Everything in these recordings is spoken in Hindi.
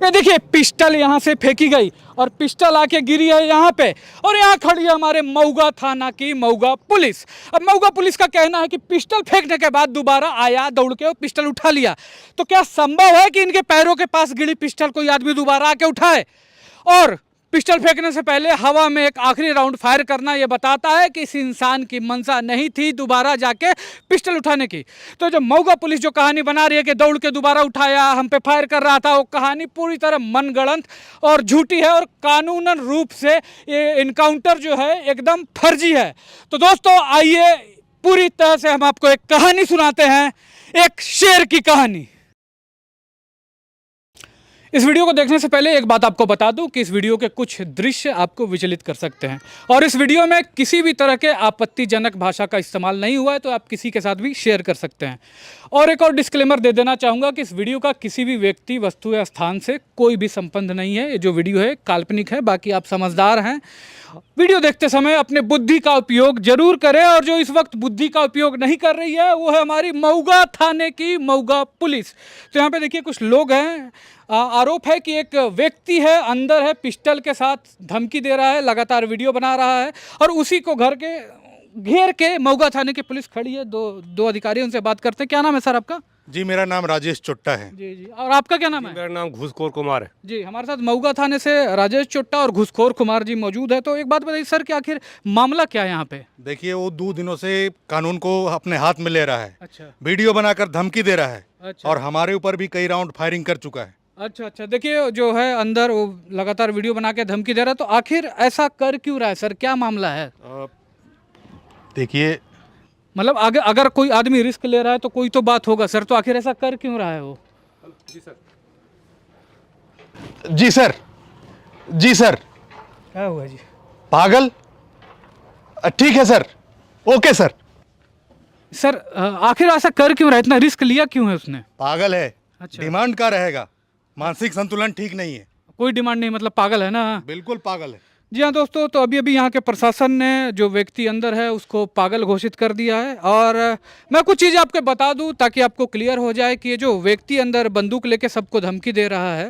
पे देखिए पिस्टल यहाँ से फेंकी गई और पिस्टल आके गिरी है यहाँ पे, और यहाँ खड़ी है हमारे मऊगा थाना की मऊगा पुलिस। अब मऊगा पुलिस का कहना है कि पिस्टल फेंकने के बाद दोबारा आया दौड़ के और पिस्टल उठा लिया। तो क्या संभव है कि इनके पैरों के पास गिरी पिस्टल कोई आदमी दोबारा आके उठाए? और पिस्टल फेंकने से पहले हवा में एक आखिरी राउंड फायर करना ये बताता है कि इस इंसान की मंशा नहीं थी दोबारा जाके पिस्टल उठाने की। तो जो मऊगा पुलिस जो कहानी बना रही है कि दौड़ के दोबारा उठाया, हम पे फायर कर रहा था, वो कहानी पूरी तरह मनगढ़ंत और झूठी है और कानूनन रूप से ये इनकाउंटर जो है एकदम फर्जी है। तो दोस्तों आइए पूरी तरह से हम आपको एक कहानी सुनाते हैं, एक शेर की कहानी। इस वीडियो को देखने से पहले एक बात आपको बता दूं कि इस वीडियो के कुछ दृश्य आपको विचलित कर सकते हैं और इस वीडियो में किसी भी तरह के आपत्तिजनक भाषा का इस्तेमाल नहीं हुआ है, तो आप किसी के साथ भी शेयर कर सकते हैं। और एक और डिस्क्लेमर दे देना चाहूँगा कि इस वीडियो का किसी भी व्यक्ति, वस्तु या स्थान से कोई भी संबंध नहीं है। ये जो वीडियो है काल्पनिक है, बाकी आप समझदार हैं। वीडियो देखते समय अपने बुद्धि का उपयोग जरूर करें, और जो इस वक्त बुद्धि का उपयोग नहीं कर रही है वो है हमारी मऊगा थाने की मऊगा पुलिस। तो यहाँ पे देखिए कुछ लोग हैं, आरोप है कि एक व्यक्ति है अंदर है, पिस्टल के साथ धमकी दे रहा है, लगातार वीडियो बना रहा है, और उसी को घर के घेर के मऊगा थाने की पुलिस खड़ी है। दो अधिकारी उनसे बात करते हैं। क्या नाम है सर आपका? जी मेरा नाम राजेश चोट्टा है। जी जी, और आपका क्या नाम है? मेरा नाम घूसखोर कुमार है। जी, हमारे साथ मऊगा थाने से राजेश चोट्टा और घूसखोर कुमार जी मौजूद है। तो एक बात बताइए सर कि आखिर मामला क्या है यहाँ पे? देखिए वो 2 दिनों से कानून को अपने हाथ में ले रहा है। अच्छा वीडियो बनाकर धमकी दे रहा है। अच्छा और हमारे ऊपर भी कई राउंड फायरिंग कर चुका है। अच्छा, देखिए जो है अंदर वो लगातार वीडियो बना के धमकी दे रहा है, तो आखिर ऐसा कर क्यों रहा है सर? क्या मामला है? देखिए मतलब अगर कोई आदमी रिस्क ले रहा है तो कोई तो बात होगा सर, तो आखिर ऐसा कर क्यों रहा है वो? जी सर। जी सर क्या हुआ जी? पागल। ठीक है सर, ओके सर। सर आखिर ऐसा कर क्यों रहा है? इतना रिस्क लिया क्यों है उसने? पागल है। अच्छा। डिमांड का रहेगा, मानसिक संतुलन ठीक नहीं है। कोई डिमांड नहीं, मतलब पागल है ना? बिल्कुल पागल है। जी हाँ दोस्तों, तो अभी यहाँ के प्रशासन ने जो व्यक्ति अंदर है उसको पागल घोषित कर दिया है। और मैं कुछ चीज़ें आपको बता दूं ताकि आपको क्लियर हो जाए कि ये जो व्यक्ति अंदर बंदूक लेके सबको धमकी दे रहा है,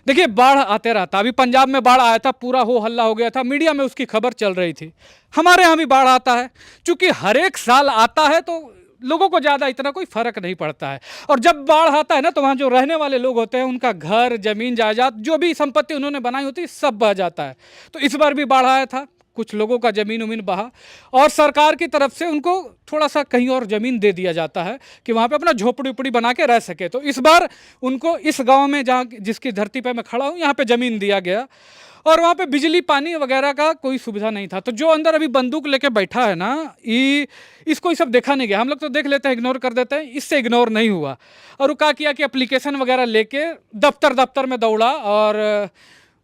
देखिए बाढ़ आते रहता। अभी पंजाब में बाढ़ आया था, पूरा हो हल्ला हो गया था, मीडिया में उसकी खबर चल रही थी। हमारे यहाँ भी बाढ़ आता है, चूँकि हर एक साल आता है तो लोगों को ज़्यादा इतना कोई फ़र्क नहीं पड़ता है। और जब बाढ़ आता है ना तो वहाँ जो रहने वाले लोग होते हैं उनका घर, ज़मीन, जायदाद, जो भी संपत्ति उन्होंने बनाई होती है सब बह जाता है। तो इस बार भी बाढ़ आया था, कुछ लोगों का ज़मीन उमीन बहा, और सरकार की तरफ से उनको थोड़ा सा कहीं और ज़मीन दे दिया जाता है कि वहाँ पे अपना झोपड़ी उपड़ी बना के रह सके। तो इस बार उनको इस गाँव में जहाँ जिसकी धरती पर मैं खड़ा हूँ यहाँ पर ज़मीन दिया गया, और वहाँ पे बिजली पानी वगैरह का कोई सुविधा नहीं था। तो जो अंदर अभी बंदूक लेके बैठा है ना, इसको ये सब देखा नहीं गया। हम लोग तो देख लेते हैं, इग्नोर कर देते हैं, इससे इग्नोर नहीं हुआ। और वो क्या किया कि एप्लीकेशन वगैरह लेके दफ्तर में दौड़ा और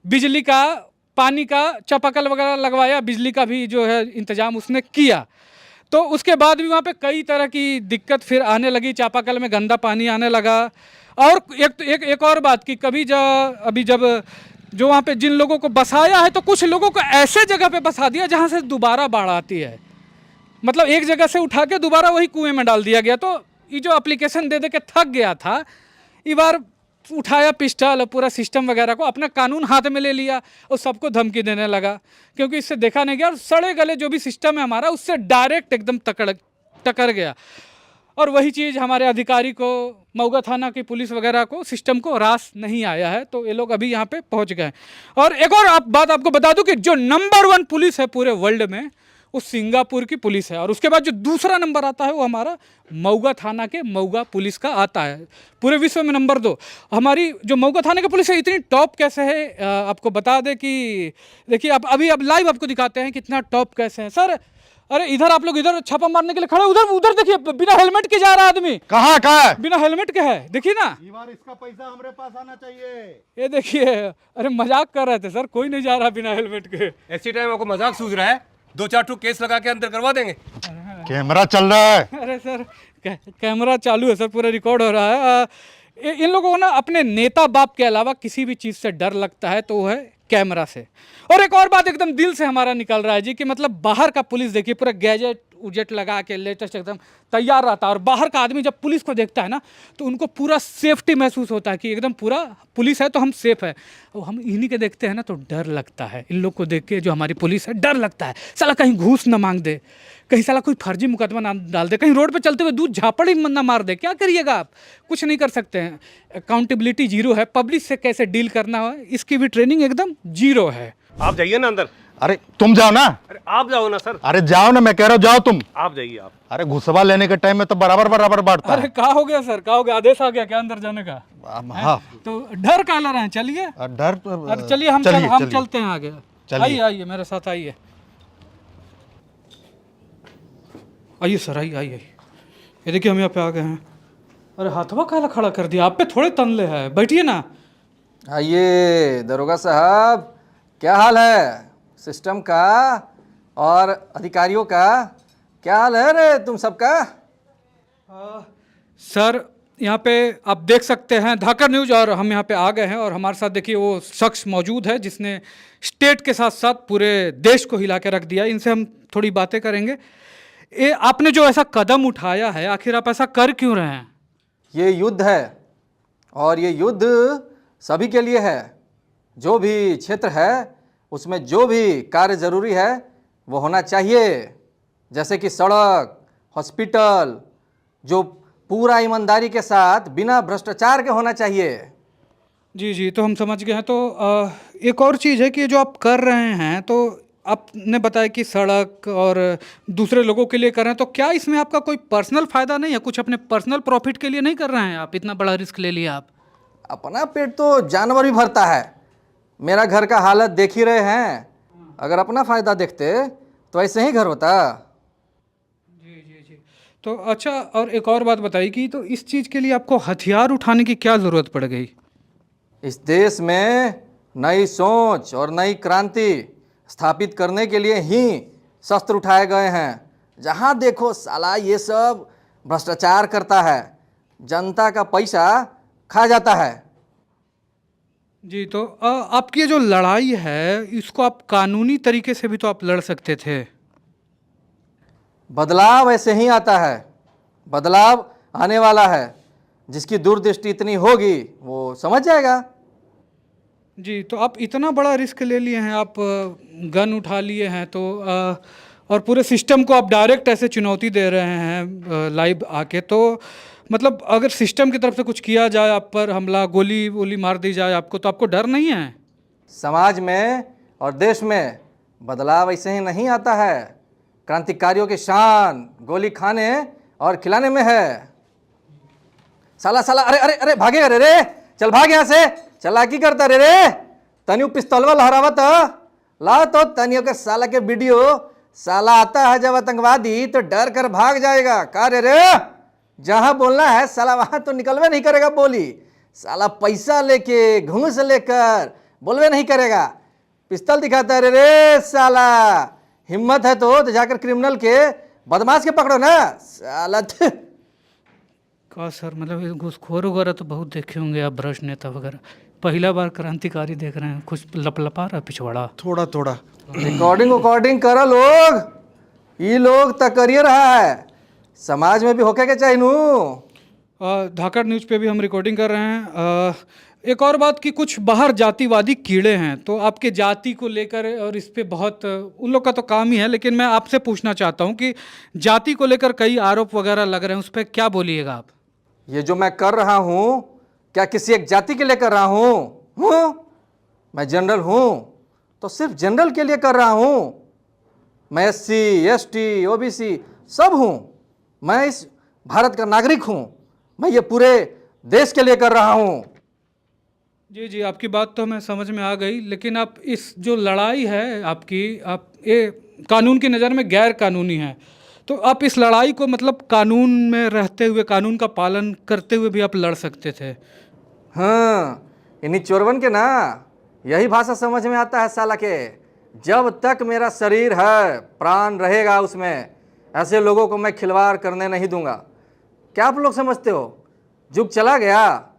बिजली का, पानी का चापाकल वगैरह लगवाया, बिजली का भी जो है इंतज़ाम उसने किया। तो उसके बाद भी वहाँ पे कई तरह की दिक्कत फिर आने लगी, चापाकल में गंदा पानी आने लगा। और एक और बात कि अभी जब जो वहाँ पे जिन लोगों को बसाया है, तो कुछ लोगों को ऐसे जगह पे बसा दिया जहाँ से दोबारा बाढ़ आती है। मतलब एक जगह से उठा के दोबारा वही कुएं में डाल दिया गया। तो ये जो एप्लीकेशन दे के थक गया था, ये बार उठाया पिस्टल और पूरा सिस्टम वगैरह को अपना कानून हाथ में ले लिया और सबको धमकी देने लगा, क्योंकि इससे देखा नहीं गया। और सड़े गले जो भी सिस्टम है हमारा, उससे डायरेक्ट एकदम टकर गया। और वही चीज़ हमारे अधिकारी को, मऊगा थाना की पुलिस वगैरह को, सिस्टम को रास नहीं आया है। तो ये लोग अभी यहाँ पे पहुँच गए। और एक और बात आपको बता दूं कि जो नंबर 1 पुलिस है पूरे वर्ल्ड में, वो सिंगापुर की पुलिस है। और उसके बाद जो दूसरा नंबर आता है वो हमारा मऊगा थाना के मऊगा पुलिस का आता है। पूरे विश्व में नंबर 2 हमारी जो मऊगा थाना की पुलिस है। इतनी टॉप कैसे है, आपको बता दें कि देखिए अब लाइव आपको दिखाते हैं कितना टॉप कैसे है सर। अरे इधर आप लोग इधर छापा मारने के लिए खड़े, उधर देखिए, बिना हेलमेट के जा रहा आदमी। कहाँ है? बिना हेलमेट के है, देखिए ना। इस बार इसका पैसा हमारे पास आना चाहिए। ये देखिए, अरे मजाक कर रहे थे सर, कोई नहीं जा रहा बिना हेलमेट के। ऐसी टाइम आपको मजाक सूझ रहा है? 2-4 ठो केस लगा के अंदर करवा देंगे। कैमरा चल रहा है। अरे सर कैमरा चालू है सर, पूरा रिकॉर्ड हो रहा है। इन लोगों को ना अपने नेता बाप के अलावा किसी भी चीज़ से डर लगता है तो वो है कैमरा से। और एक और बात एकदम दिल से हमारा निकल रहा है जी कि मतलब बाहर का पुलिस देखिए, पूरा गैजेट उजेट लगा के लेटेस्ट एकदम तैयार रहता है, और बाहर का आदमी जब पुलिस को देखता है ना तो उनको पूरा सेफ्टी महसूस होता है कि एकदम पूरा पुलिस है तो हम सेफ है। और हम इन्हीं के देखते हैं ना तो डर लगता है, इन लोग को देख के जो हमारी पुलिस है डर लगता है, साला कहीं घूस ना मांग दे, कहीं साला कोई फर्जी मुकदमा ना डाल दे, कहीं रोड पे चलते हुए दूध झापड़ ही ना मार दे, क्या करिएगा आप? कुछ नहीं कर सकते हैं। अकाउंटेबिलिटी जीरो है, पब्लिक से कैसे डील करना है इसकी भी ट्रेनिंग एकदम जीरो है। आप जाइए ना अंदर। अरे तुम जाओ ना। अरे आप जाओ ना सर। अरे जाओ ना, मैं कह रहा हूँ जाओ तुम। आप जाइए आप। अरे घुसवा लेने के टाइम में तो बराबर बराबर बांटता अरे है। क्या हो गया सर, क्या हो गया? आदेश आ गया क्या अंदर जाने का? हाँ तो डर का रहे हैं, चलिए। डर। अरे चलिए हम चलते हैं आगे। आइए आइए मेरे साथ आइए। आइए सर, आइए आइए। ये देखिए हम यहाँ पे आ गए हैं। अरे हाथवा काला खड़ा कर दिया, आप पे थोड़े तनले है, बैठिए ना। आइए दरोगा साहब, क्या हाल है सिस्टम का और अधिकारियों का? क्या हाल है रे तुम सबका? सर यहाँ पे आप देख सकते हैं धाकर न्यूज़, और हम यहाँ पे आ गए हैं और हमारे साथ देखिए वो शख्स मौजूद है जिसने स्टेट के साथ साथ पूरे देश को हिला के रख दिया। इनसे हम थोड़ी बातें करेंगे। ये आपने जो ऐसा कदम उठाया है, आखिर आप ऐसा कर क्यों रहे हैं? ये युद्ध है और ये युद्ध सभी के लिए है। जो भी क्षेत्र है उसमें जो भी कार्य ज़रूरी है वो होना चाहिए, जैसे कि सड़क, हॉस्पिटल, जो पूरा ईमानदारी के साथ बिना भ्रष्टाचार के होना चाहिए। जी जी, तो हम समझ गए हैं। तो एक और चीज़ है कि जो आप कर रहे हैं, तो आपने बताया कि सड़क और दूसरे लोगों के लिए कर रहे हैं, तो क्या इसमें आपका कोई पर्सनल फ़ायदा नहीं है? कुछ अपने पर्सनल प्रॉफिट के लिए नहीं कर रहे हैं आप? इतना बड़ा रिस्क ले लिया आप। अपना पेट तो जानवर भी भरता है। मेरा घर का हालत देख ही रहे हैं। अगर अपना फ़ायदा देखते तो ऐसे ही घर होता। जी जी जी। तो अच्छा, और एक और बात बताइए कि तो इस चीज़ के लिए आपको हथियार उठाने की क्या ज़रूरत पड़ गई? इस देश में नई सोच और नई क्रांति स्थापित करने के लिए ही शस्त्र उठाए गए हैं। जहाँ देखो साला ये सब भ्रष्टाचार करता है, जनता का पैसा खा जाता है। जी, तो आपकी ये जो लड़ाई है इसको आप कानूनी तरीके से भी तो आप लड़ सकते थे। बदलाव ऐसे ही आता है, बदलाव आने वाला है। जिसकी दूरदृष्टि इतनी होगी वो समझ जाएगा। जी, तो आप इतना बड़ा रिस्क ले लिए हैं, आप गन उठा लिए हैं, तो और पूरे सिस्टम को आप डायरेक्ट ऐसे चुनौती दे रहे हैं लाइव आके, तो मतलब अगर सिस्टम की तरफ से कुछ किया जाए, आप पर हमला, गोली वोली मार दी जाए आपको, तो आपको डर नहीं है? समाज में और देश में बदलाव ऐसे ही नहीं आता है। क्रांतिकारियों की शान गोली खाने और खिलाने में है। साला साला, अरे अरे अरे भागेगा रे रे, चल भाग यहाँ से। चलाकी करता रे रे, तनियो पिस्तौलवा लहरावत ला तो तनियो के साला के वीडियो। साला आता है जब आतंकवादी तो डर कर भाग जाएगा। का रे रे, जहाँ बोलना है साला वहाँ तो निकलवे नहीं करेगा बोली। साला पैसा लेके घूस लेकर बोलवे नहीं करेगा, पिस्तौल दिखाता है रे रे साला। हिम्मत है तो जाकर क्रिमिनल के, बदमाश के पकड़ो ना साला। का सर, मतलब ये घूसखोर वगैरह तो बहुत देखे होंगे आप, भ्रष्ट नेता वगैरह। पहला बार क्रांतिकारी देख रहे हैं, कुछ लपलपा रहा है पिछवाड़ा। थोड़ा थोड़ा। रिकॉर्डिंग करो लोग, ये लोग तक करिए रहा है, समाज में भी होके के चाहिए नू। धाकड़ न्यूज़ पे भी हम रिकॉर्डिंग कर रहे हैं। एक और बात कि कुछ बाहर जातिवादी कीड़े हैं, तो आपके जाति को लेकर और इस पे बहुत, उन लोग का तो काम ही है, लेकिन मैं आपसे पूछना चाहता हूँ कि जाति को लेकर कई आरोप वगैरह लग रहे हैं, उस पर क्या बोलिएगा आप? ये जो मैं कर रहा हूँ क्या किसी एक जाति के लिए कर रहा हूँ? मैं जनरल हूँ तो सिर्फ जनरल के लिए कर रहा हूँ। मैं SC ST OBC सब हूँ। मैं इस भारत का नागरिक हूँ। मैं ये पूरे देश के लिए कर रहा हूँ। जी जी, आपकी बात तो हमें समझ में आ गई, लेकिन आप इस जो लड़ाई है आपकी, आप ये कानून की नज़र में गैर कानूनी है, तो आप इस लड़ाई को मतलब कानून में रहते हुए, कानून का पालन करते हुए भी आप लड़ सकते थे। हाँ, इन्हीं चोरवन के ना यही भाषा समझ में आता है साला के। जब तक मेरा शरीर है, प्राण रहेगा उसमें, ऐसे लोगों को मैं खिलवाड़ करने नहीं दूंगा। क्या आप लोग समझते हो युग चला गया?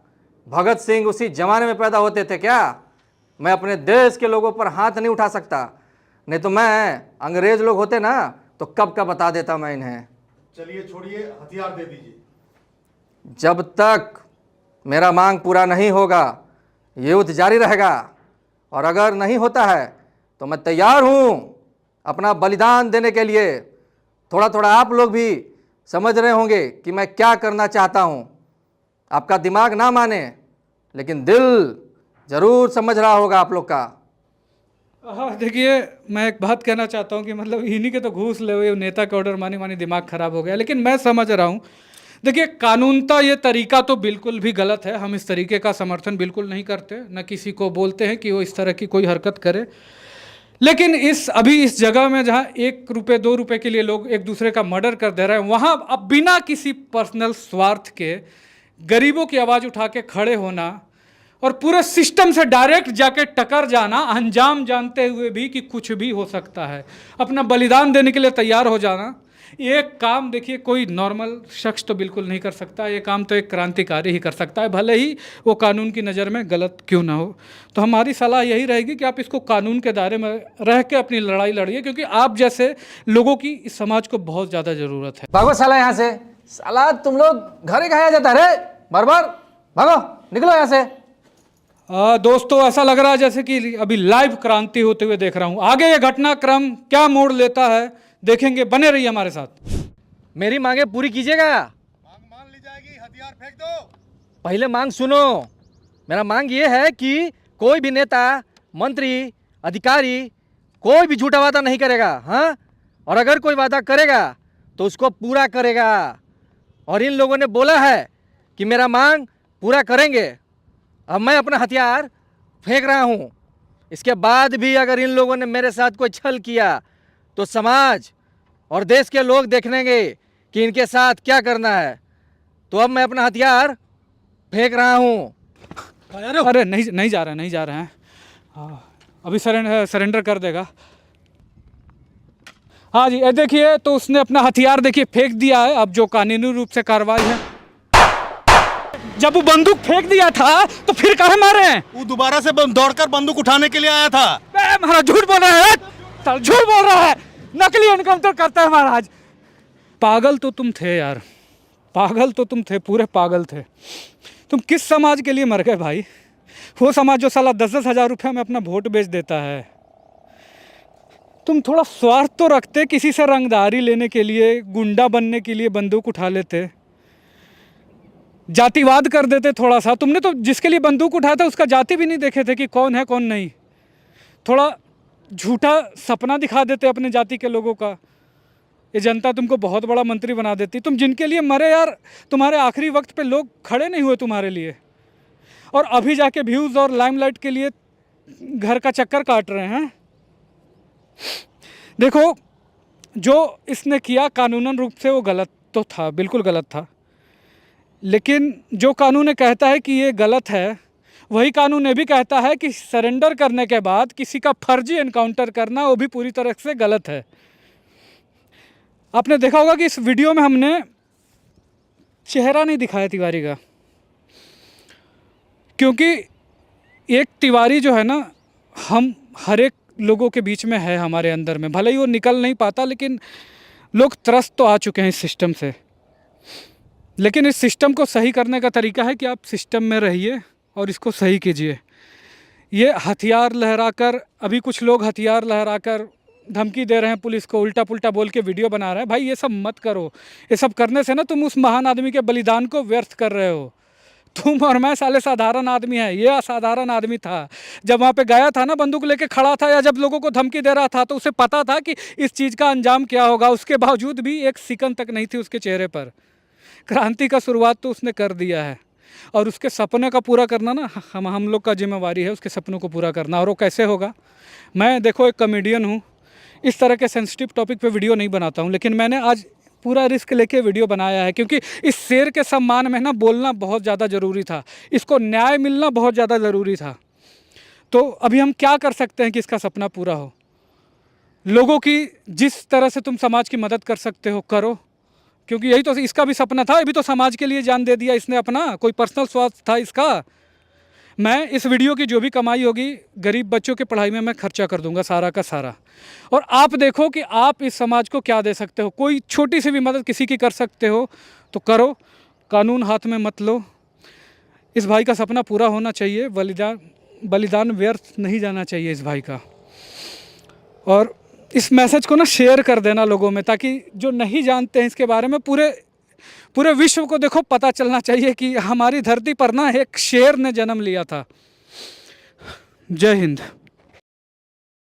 भगत सिंह उसी जमाने में पैदा होते थे क्या? मैं अपने देश के लोगों पर हाथ नहीं उठा सकता। नहीं तो मैं, अंग्रेज लोग होते ना, तो कब का बता देता मैं इन्हें। चलिए छोड़िए, हथियार दे दीजिए। जब तक मेरा मांग पूरा नहीं होगा युद्ध जारी रहेगा, और अगर नहीं होता है तो मैं तैयार हूँ अपना बलिदान देने के लिए। थोड़ा थोड़ा आप लोग भी समझ रहे होंगे कि मैं क्या करना चाहता हूँ। आपका दिमाग ना माने लेकिन दिल जरूर समझ रहा होगा आप लोग का। हाँ देखिए, मैं एक बात कहना चाहता हूँ कि मतलब इन्हीं के तो घूस ले हुए नेता के ऑर्डर मानी मानी दिमाग खराब हो गया। लेकिन मैं समझ रहा हूँ, देखिए कानूनता ये तरीका तो बिल्कुल भी गलत है। हम इस तरीके का समर्थन बिल्कुल नहीं करते, न किसी को बोलते हैं कि वो इस तरह की कोई हरकत करे। लेकिन अभी इस जगह में जहाँ 1 रुपये 2 रुपये के लिए लोग एक दूसरे का मर्डर कर दे रहे हैं, वहाँ अब बिना किसी पर्सनल स्वार्थ के गरीबों की आवाज़ उठा के खड़े होना और पूरे सिस्टम से डायरेक्ट जाके टकर जाना, अंजाम जानते हुए भी कि कुछ भी हो सकता है, अपना बलिदान देने के लिए तैयार हो जाना, ये काम देखिए कोई नॉर्मल शख्स तो बिल्कुल नहीं कर सकता। ये काम तो एक क्रांतिकारी ही कर सकता है, भले ही वो कानून की नज़र में गलत क्यों ना हो। तो हमारी सलाह यही रहेगी कि आप इसको कानून के दायरे में रह के अपनी लड़ाई लड़िए, क्योंकि आप जैसे लोगों की इस समाज को बहुत ज़्यादा ज़रूरत है। भागो साला यहाँ से। साला तुम लोग घर ही खाया जाता है रे, बार बार भागो, निकलो यहाँ से। दोस्तों, ऐसा लग रहा है जैसे कि अभी लाइव क्रांति होते हुए देख रहा हूँ। आगे ये घटनाक्रम क्या मोड़ लेता है देखेंगे, बने रहिए हमारे साथ। मेरी मांगे पूरी कीजिएगा। मांग मान ली जाएगी, हथियार फेंक दो। पहले मांग सुनो। मेरा मांग ये है कि कोई भी नेता, मंत्री, अधिकारी कोई भी झूठा वादा नहीं करेगा। हाँ, और अगर कोई वादा करेगा तो उसको पूरा करेगा। और इन लोगों ने बोला है कि मेरा मांग पूरा करेंगे। अब मैं अपना हथियार फेंक रहा हूँ। इसके बाद भी अगर इन लोगों ने मेरे साथ कोई छल किया तो समाज और देश के लोग देखेंगे कि इनके साथ क्या करना है। तो अब मैं अपना हथियार फेंक रहा हूँ। अरे नहीं जा रहे हैं। अभी सरेंडर कर देगा। हाँ जी, ये देखिए, तो उसने अपना हथियार देखिए फेंक दिया है। अब जो कानूनी रूप से कार्रवाई है, जब वो बंदूक फेंक दिया था तो फिर कहाँ मारे हैं? वो दोबारा से दौड़कर बंदूक उठाने के लिए आया था। महाराज झूठ बोल रहा है, झूठ बोल रहा है, नकली एनकाउंटर करता है महाराज। पागल तो तुम थे यार, पागल तो तुम थे, पूरे पागल थे। तुम किस समाज के लिए मर गए भाई? वो समाज जो साला 10-10 हज़ार रुपये में अपना वोट बेच देता है। तुम थोड़ा स्वार्थ तो रखते, किसी से रंगदारी लेने के लिए, गुंडा बनने के लिए बंदूक उठा लेते, जातिवाद कर देते थोड़ा सा। तुमने तो जिसके लिए बंदूक उठाया था उसका जाति भी नहीं देखे थे कि कौन है कौन नहीं। थोड़ा झूठा सपना दिखा देते अपने जाति के लोगों का। ये जनता तुमको बहुत बड़ा मंत्री बना देती। तुम जिनके लिए मरे यार, तुम्हारे आखिरी वक्त पे लोग खड़े नहीं हुए तुम्हारे लिए, और अभी जाके व्यूज़ और लाइमलाइट के लिए घर का चक्कर काट रहे हैं। देखो, जो इसने किया कानूनन रूप से वो गलत तो था, बिल्कुल गलत था। लेकिन जो कानून कहता है कि ये गलत है, वही कानून ये भी कहता है कि सरेंडर करने के बाद किसी का फर्जी एनकाउंटर करना वो भी पूरी तरह से गलत है। आपने देखा होगा कि इस वीडियो में हमने चेहरा नहीं दिखाया तिवारी का, क्योंकि एक तिवारी जो है ना, हम हर एक लोगों के बीच में है हमारे अंदर में। भले ही वो निकल नहीं पाता, लेकिन लोग त्रस्त तो आ चुके हैं इस सिस्टम से। लेकिन इस सिस्टम को सही करने का तरीका है कि आप सिस्टम में रहिए और इसको सही कीजिए। ये हथियार लहराकर, अभी कुछ लोग हथियार लहराकर धमकी दे रहे हैं पुलिस को, उल्टा पुल्टा बोल के वीडियो बना रहे हैं। भाई ये सब मत करो। ये सब करने से ना तुम उस महान आदमी के बलिदान को व्यर्थ कर रहे हो। तुम और मैं साले साधारण आदमी है, ये असाधारण आदमी था। जब वहाँ पे गया था ना, बंदूक लेके खड़ा था, या जब लोगों को धमकी दे रहा था, तो उसे पता था कि इस चीज़ का अंजाम क्या होगा। उसके बावजूद भी एक सिकन तक नहीं थी उसके चेहरे पर। क्रांति का शुरुआत तो उसने कर दिया है, और उसके सपने का पूरा करना ना हम लोग का जिम्मेवारी है, उसके सपनों को पूरा करना। और वो कैसे होगा? मैं देखो एक कॉमेडियन हूँ, इस तरह के सेंसिटिव टॉपिक पे वीडियो नहीं बनाता हूँ, लेकिन मैंने आज पूरा रिस्क लेके वीडियो बनाया है, क्योंकि इस शेर के सम्मान में ना बोलना बहुत ज़्यादा ज़रूरी था, इसको न्याय मिलना बहुत ज़्यादा ज़रूरी था। तो अभी हम क्या कर सकते हैं कि इसका सपना पूरा हो? लोगों की जिस तरह से तुम समाज की मदद कर सकते हो करो, क्योंकि यही तो इसका भी सपना था। ये भी तो समाज के लिए जान दे दिया इसने अपना, कोई पर्सनल स्वार्थ था इसका? मैं इस वीडियो की जो भी कमाई होगी गरीब बच्चों की पढ़ाई में मैं खर्चा कर दूंगा सारा का सारा। और आप देखो कि आप इस समाज को क्या दे सकते हो। कोई छोटी सी भी मदद किसी की कर सकते हो तो करो, कानून हाथ में मत लो। इस भाई का सपना पूरा होना चाहिए, बलिदान व्यर्थ नहीं जाना चाहिए इस भाई का। और इस मैसेज को ना शेयर कर देना लोगों में, ताकि जो नहीं जानते हैं इसके बारे में पूरे विश्व को देखो पता चलना चाहिए कि हमारी धरती पर ना एक शेर ने जन्म लिया था। जय हिंद।